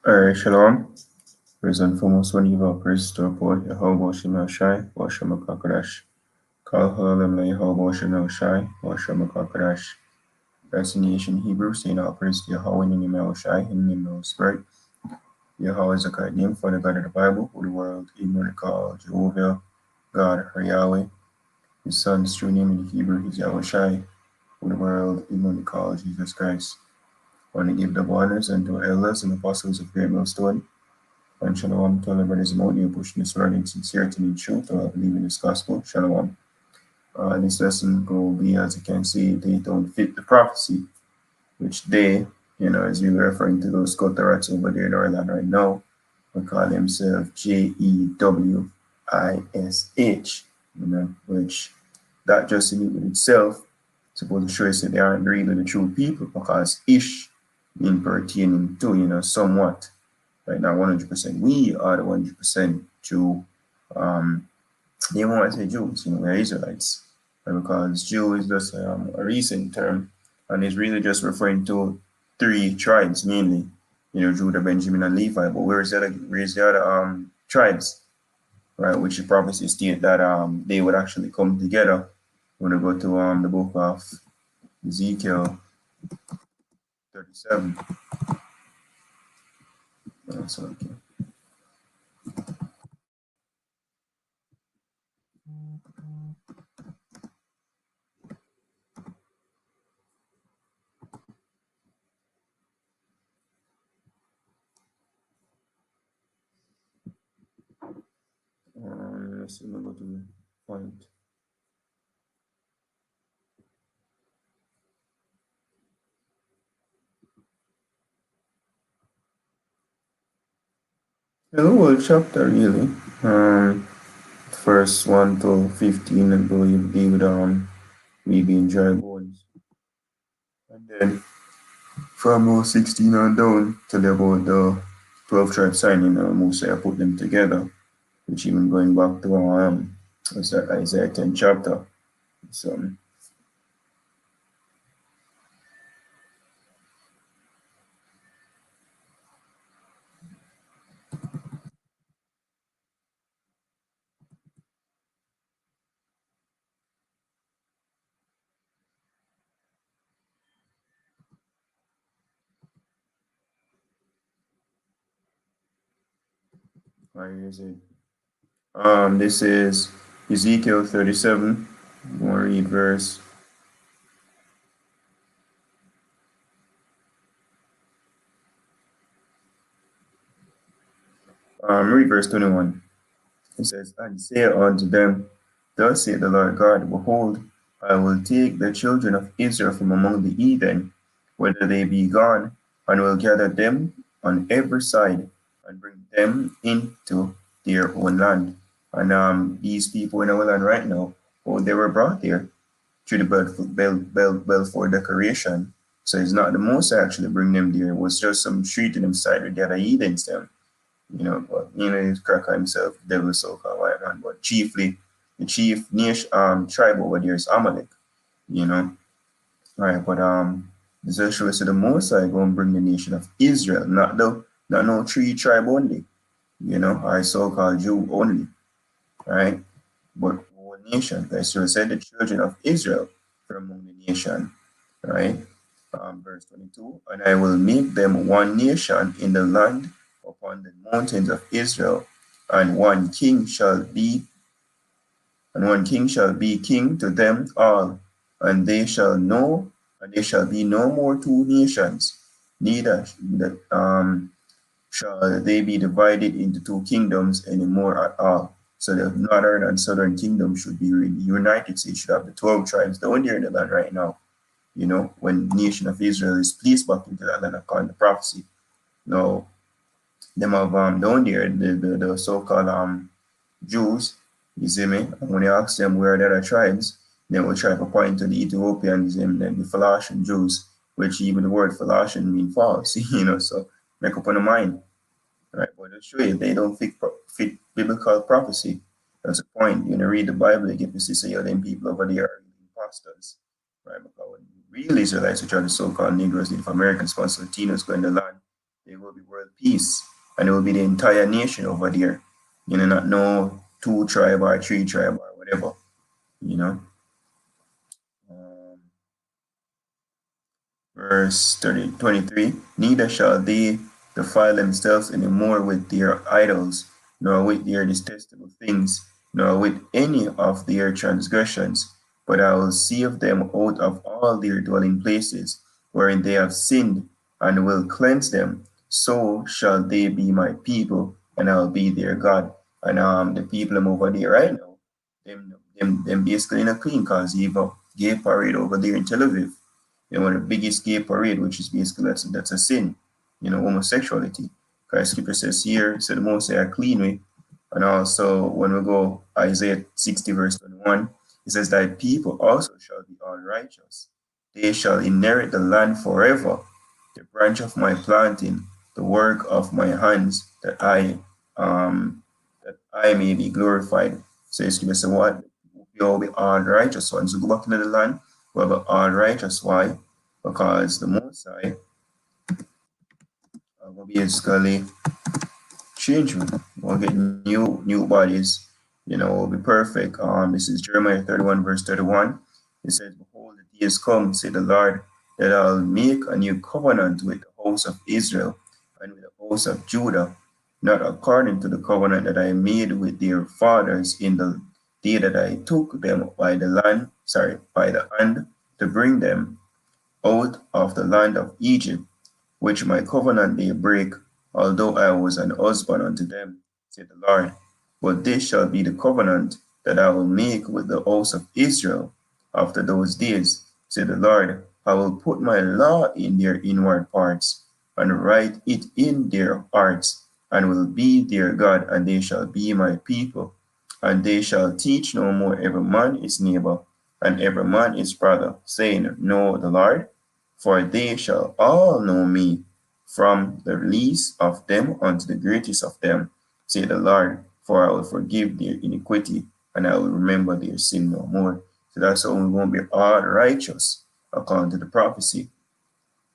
Alright, shalom. First and foremost, when you have praise to report, Yahweh Shema Shai, Washem Kakadash. Kal Halalem La Yahweh Shema Shai, Washem Kakadash. That's in the ancient Hebrew, saying all praise to Yahweh in the name of Shai, in the name of Spirit. Yahweh is a God name for the God of the Bible, who the world ignorantly called Jehovah, God, or Yahweh. His son's true name in the Hebrew is Yahweh Shai, who the world ignorantly called Jesus Christ. I want to give the honors unto elders and apostles of Great Millstone. And Shalom to all the brothers and you pushing this word in sincerity and in truth, or believe in this gospel. Shalom. This lesson will be, as you can see, they don't fit the prophecy, which they, as we were referring to those Scotarats over there in our land right now, we call themselves Jewish, which that just in it with itself supposed to show us that they aren't really the true people, because ish being pertaining to, somewhat. Right now, 100%. We are the 100% Jew. They won't say Jews, we're Israelites. Right? Because Jew is just a recent term, and it's really just referring to three tribes mainly, Judah, Benjamin, and Levi. But where's the other tribes, right? Which the prophecy state that they would actually come together when we go to the book of Ezekiel 37. That's okay. Let's see, we'll go to the point. The whole chapter really. Verse 1 to 15, I believe, David we being dry bones. And then from verse 16 on down till about the 12 tribes signing, Mosiah put them together, which even going back to what's that, Isaiah 10 chapter. So where is it? This is Ezekiel 37. I'm gonna read verse. Read verse 21. It says, "And say unto them, Thus saith the Lord God, Behold, I will take the children of Israel from among the heathen, whether they be gone, and will gather them on every side, and bring them into their own land." And these people in our land right now, they were brought there through the Balfour Declaration. So it's not the most actually bring them there. It was just some street in them side with the other heathens them. But he's cracker himself, devil so-called white man. But chiefly, the chief nation tribe over there is Amalek, Right, but this actually so the Most High going to bring the nation of Israel, not no three tribe only, or so-called Jew only, right? But whole nation. So said the children of Israel from among the nation, right? Verse 22, "And I will make them one nation in the land upon the mountains of Israel, and one king shall be king to them all, and they shall be no more two nations, neither shall they be divided into two kingdoms anymore at all." So the northern and southern kingdom should be united. So you should have the 12 tribes down there in the land right now. When the nation of Israel is placed back into that land according to prophecy. Now, them have down there the so-called Jews, you see me? And when you ask them where are the other tribes, they will try to point to the Ethiopians and the Phalasian Jews, which even the word Phalasian mean false, so make up on the mind. Right? But to show you they don't fit biblical prophecy. That's the point. You read the Bible, you get to see them people over there are imposters. Right? Because when real Israelites, which are the so-called Negroes, Native Americans, Latinos go in the land, there will be world peace, and it will be the entire nation over there. Not no two tribe or three tribe or whatever. You know. Um, Verse 30, 23, neither shall they defile themselves any more with their idols, nor with their detestable things, nor with any of their transgressions, but I will save them out of all their dwelling places, wherein they have sinned, and will cleanse them. So shall they be my people, and I'll be their God. And the people I'm over there right now, them basically in a clean cause you have a gay parade over there in Tel Aviv. One of the biggest gay parade, which is basically that's a sin, homosexuality. Because scripture says here, so the most are clean way. And also when we go Isaiah 60 verse 21, it says that people also shall be all righteous. They shall inherit the land forever, the branch of my planting, the work of my hands, that I may be glorified. So scripture says what? We all be all righteous ones. So go back into the land, we will be all righteous. Why? Because the Most High will basically change me. We'll get new bodies. We'll be perfect. This is Jeremiah 31 verse 31. It says, "Behold, the days come, say the Lord, that I'll make a new covenant with the house of Israel and with the house of Judah, not according to the covenant that I made with their fathers in the day that I took them by the hand to bring them out of the land of Egypt, which my covenant they break, although I was an husband unto them, said the Lord. But this shall be the covenant that I will make with the house of Israel after those days, said the Lord. I will put my law in their inward parts, and write it in their hearts, and will be their God, and they shall be my people. And they shall teach no more every man his neighbor, and every man his brother, saying, Know the Lord, for they shall all know me, from the least of them unto the greatest of them, say the Lord, for I will forgive their iniquity, and I will remember their sin no more. So that's how we won't be all righteous, according to the prophecy.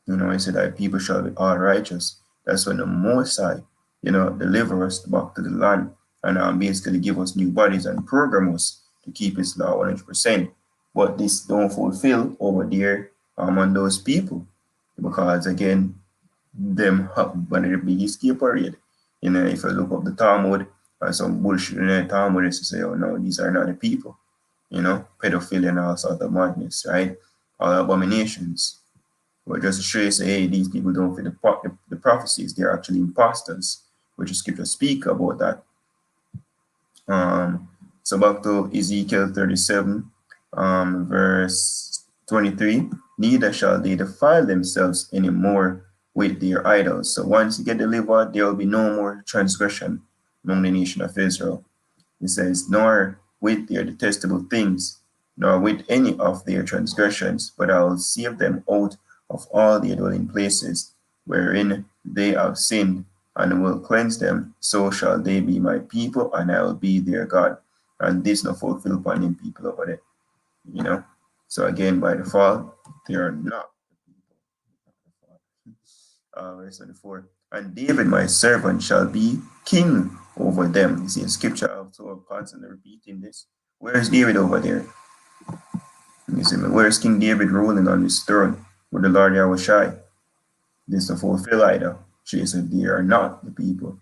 I said that people shall be all righteous. That's when the Most High, deliver us back to the land, and basically give us new bodies and program us to keep His law 100%. But this don't fulfill over there on those people, because again, them have one of the biggest gay parade. If you look up the Talmud, some bullshit in the Talmud is to say, oh no, these are not the people. Pedophilia and all sorts of madness, right? All abominations. But just to show you, say, hey, these people don't fit the prophecies. They're actually imposters, which the scripture speak about that. So back to Ezekiel 37, verse 23. Neither shall they defile themselves anymore with their idols. So once you get delivered, there will be no more transgression among the nation of Israel. It says, nor with their detestable things, nor with any of their transgressions, but I will save them out of all their dwelling places, wherein they have sinned, and will cleanse them. So shall they be my people, and I will be their God. And this no fulfill upon them people over there. So again, by default, they are not the people. Verse 24. And David, my servant, shall be king over them. You see, in scripture, also constantly repeating this. Where is David over there? You see, where is King David ruling on his throne? Where the Lord Yahushai? This to fulfill either. She said, they are not the people.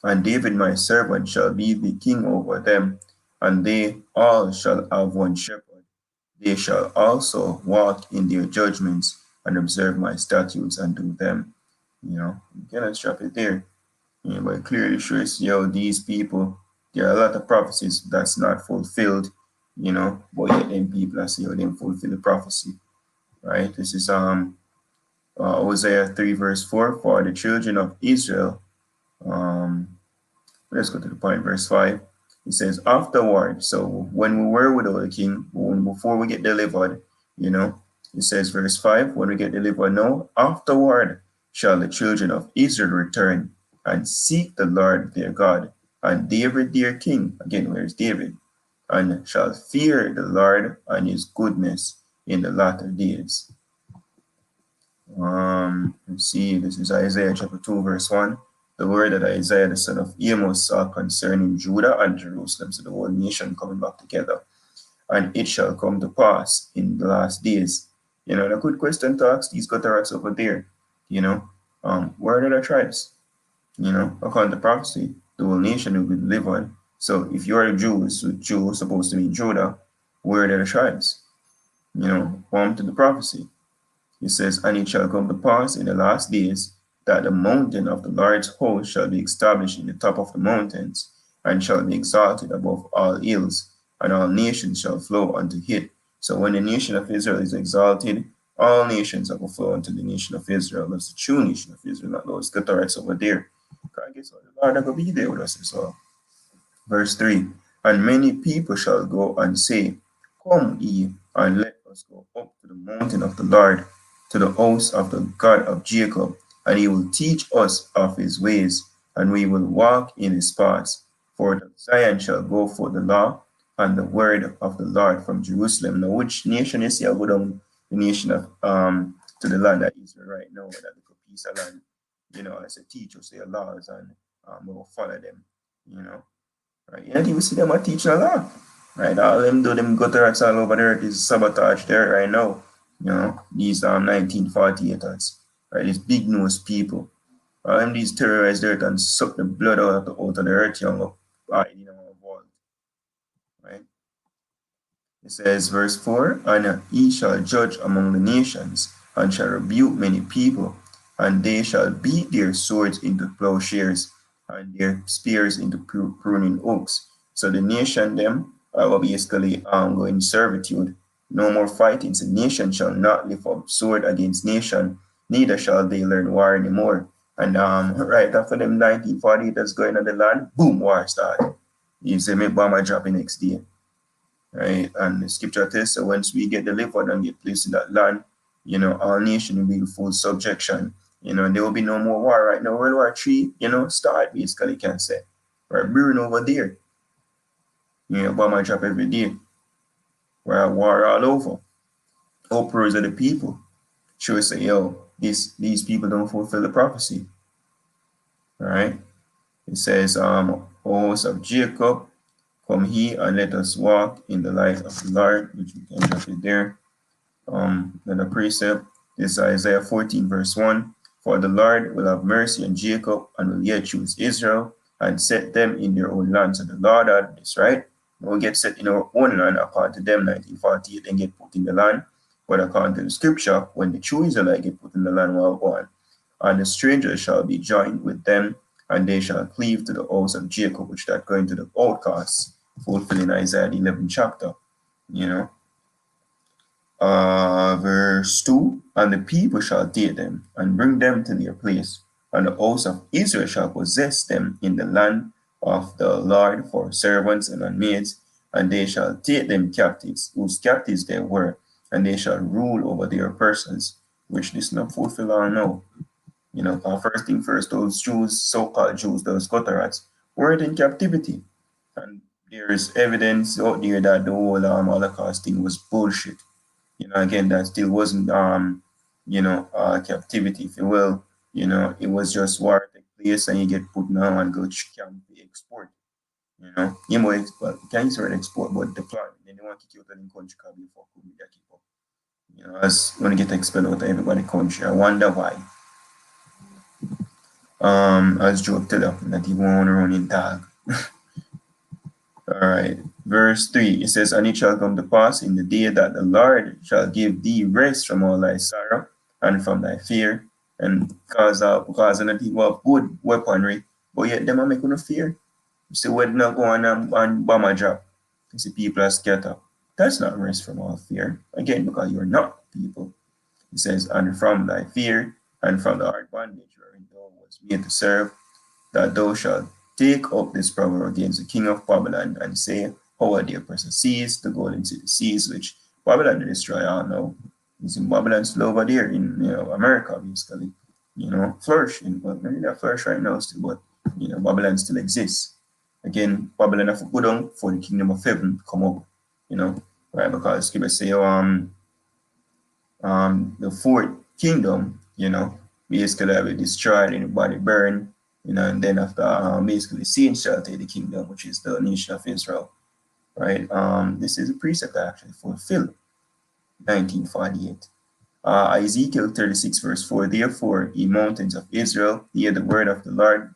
And David, my servant, shall be the king over them, and they all shall have one shepherd. They shall also walk in their judgments and observe my statutes and do them. You cannot stop it there. But it clearly shows these people, there are a lot of prophecies that's not fulfilled, but yet them people are saying them fulfill the prophecy. Right? This is Hosea 3 verse 4, for the children of Israel. Let's go to the point, verse 5. It says, afterward, so when we were without a king, before we get delivered, it says, verse 5, when we get delivered, no, afterward shall the children of Israel return and seek the Lord their God, and David their king. Again, where's David? And shall fear the Lord and his goodness in the latter days. Let's see, this is Isaiah chapter 2, verse 1. The word that Isaiah the son of Amos saw concerning Judah and Jerusalem, so the whole nation coming back together. And it shall come to pass in the last days. And a good question to ask these Gutarax over there, where are the tribes? According to prophecy, the whole nation will be delivered. So if you are a Jew, so Jew is supposed to be Judah, where are the tribes? Form to the prophecy. It says, and it shall come to pass in the last days that the mountain of the Lord's host shall be established in the top of the mountains, and shall be exalted above all hills, and all nations shall flow unto it. So when the nation of Israel is exalted, all nations will flow unto the nation of Israel. That's the true nation of Israel, not those Gutarites over there. I guess the Lord will be there with us as well. Verse 3, and many people shall go and say, come ye, and let us go up to the mountain of the Lord, to the house of the God of Jacob, and he will teach us of his ways, and we will walk in his paths. For Zion shall go for the law and the word of the Lord from Jerusalem. Now, which nation is here? Go down the nation of to the land of Israel right now, that little piece of land. As a teacher, say laws, and we'll follow them. You know. Right? You don't even see them teaching a lot. Right? All them do them gutter rats all over the earth is sabotage there right now. These 1948ers. Right? These big nose people. All them these terrorize the earth and suck the blood out of the earth, hiding in our vault. Right? It says, verse 4, and he shall judge among the nations, and shall rebuke many people, and they shall beat their swords into plowshares, and their spears into pruning hooks. So the nation, them, will basically go in servitude. No more fighting. So nation shall not lift up sword against nation, neither shall they learn war anymore. And right after them 1940 that's going on the land, boom, war started. You see me bomber dropping next day. Right? And the scripture tells so once we get delivered and get placed in that land, our nation will be in full subjection. There will be no more war right now. World War III, start basically, can say. We're brewing over there. Bomber drop every day. We're at war all over. Uproars of the people. Sure say, yo, these people don't fulfill the prophecy. All right. It says, house of Jacob, come here and let us walk in the light of the Lord, which we can drop it there. Then the precept is Isaiah 14, verse 1. For the Lord will have mercy on Jacob and will yet choose Israel and set them in their own land. So the Lord had this, right? We'll get set in our own land according to them, 1948, and get put in the land. But according to the scripture, when the true Israelite get put in the land, well gone. And the strangers shall be joined with them, and they shall cleave to the house of Jacob, which that going to the outcasts, fulfilling Isaiah 11 chapter, verse 2, and the people shall take them and bring them to their place, and the house of Israel shall possess them in the land of the Lord for servants and handmaids, and they shall take them captives, whose captives they were, and they shall rule over their persons, which this not fulfill or no. First thing first, those Jews, so-called Jews, those Gutarates, weren't in captivity. And there is evidence out there that the whole Holocaust thing was bullshit. Again, that still wasn't, captivity, if you will. It was just war take place and you get put now and go camp export. Well, you can't use export, but the plan. Then they want to kick you out of the country because before could be keep up. As when you get expelled out of everybody country. I wonder why. As Joe tell you, not even want to run in dog. All right. Verse 3, it says, and it shall come to pass in the day that the Lord shall give thee rest from all thy sorrow and from thy fear, and because of the people have good weaponry, but yet them are making no fear. You see, what not going on bomber drop. You see, people are scattered. That's not rest from all fear. Again, because you're not people. It says, and from thy fear and from the hard bondage wherein thou was made to serve, that thou shalt take up this proverb against the king of Babylon and say, how are the oppressor seized, the golden city seized, which Babylon will destroy all now. You see, Babylon still over there in America, basically, flourishing. Well, maybe not flourish right now still, but Babylon still exists. Again, Babylon have to go down for the kingdom of heaven to come up, right? Because people say the fourth kingdom you know, basically I will destroy anybody burn, and then after basically Saints shall take the kingdom, which is the nation of Israel, right? This is a precept that actually fulfilled 1948. Ezekiel 36, verse 4, therefore, ye mountains of Israel, hear the word of the Lord,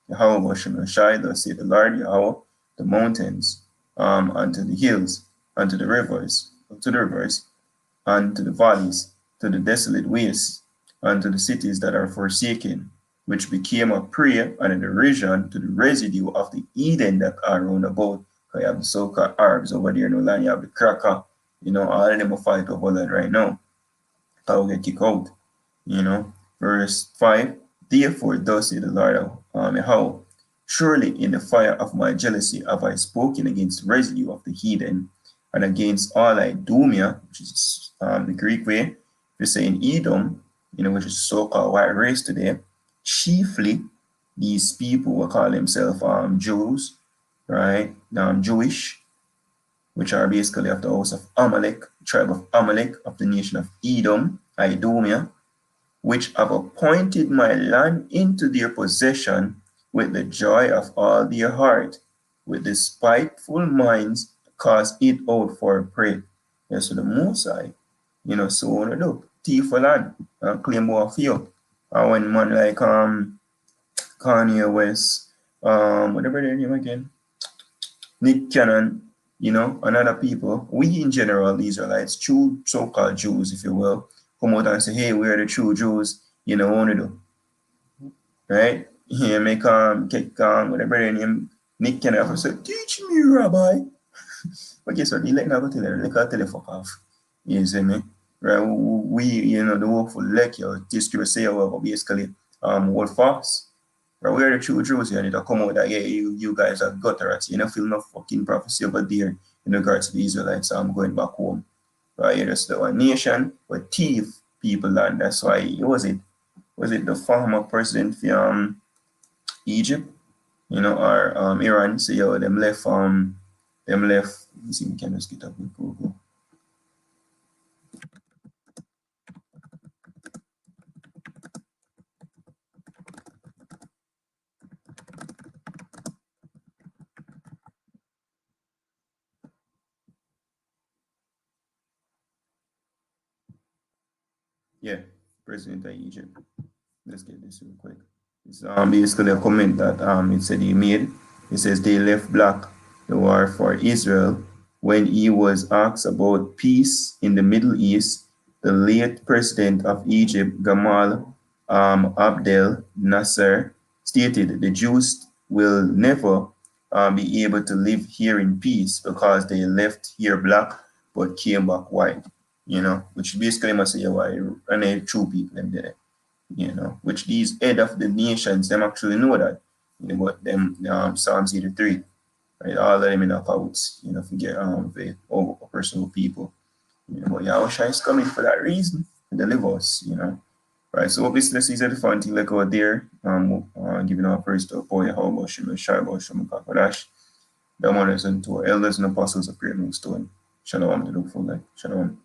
Yahweh Shai, thus say the Lord Yahweh, the mountains, unto the hills, unto the rivers, unto the valleys, to the desolate wastes, unto the cities that are forsaken, which became a prey and a derision to the residue of the Eden that are round about. You have the so-called Arabs over there, no land, you have the cracker, all of them will fight over that right now. I'll get kicked out. Verse 5, therefore thus say the Lord Yahweh, surely in the fire of my jealousy have I spoken against the residue of the heathen, and against all Idumea, which is the Greek way. If you say in Edom, which is so-called white race today, chiefly these people will call themselves Jews, right? Jewish, which are basically of the house of Amalek, tribe of Amalek, of the nation of Edom, Idumea, which have appointed my land into their possession with the joy of all their heart, with the spiteful minds cast it out for a prey. Yes, so the Most High, so on do, thief for land, and claim more of you. And when man like Kanye West, whatever their name again, Nick Cannon, and other people, we in general, Israelites, true so-called Jews, if you will, come out and say, hey, we're the true Jews, want to do, right? Yeah, make kick whatever their name, Nick Cannon, say, teach me, Rabbi. But guess what? He let never tell her, tell her fuck off. You see me? Right? We, the hopeful like your history say, well, basically, what fast. Right? We're the true Jews here, and it'll come out that, yeah, you guys are gutterats. You know, feel no fucking prophecy over there in regards to the Israelites. I'm going back home. Right? You're just the one nation, but thief people, and that's why, was it the former president from Egypt, or Iran, so yo, them left, let me see, we can just get up with Google. Yeah, president of Egypt. Let's get this real quick. It's basically a comment that it said he made. It says they left black the war for Israel when he was asked about peace in the Middle East. The late president of Egypt, Gamal Abdel Nasser, stated the Jews will never be able to live here in peace because they left here black but came back white. Which basically must say why and they true people them there, which these head of the nations, them actually know that, but them Psalms 83, right? All of them in the quotes, forget the over personal people. But Yahweh is coming for that reason, to deliver us, Right. So obviously this is a fun thing like out there. Giving our praise to our boy Yahweh Shimon Shai Shimon Kakadash, the mothers and to our elders and apostles of Great Stone. Shalom to the full life. Shalom.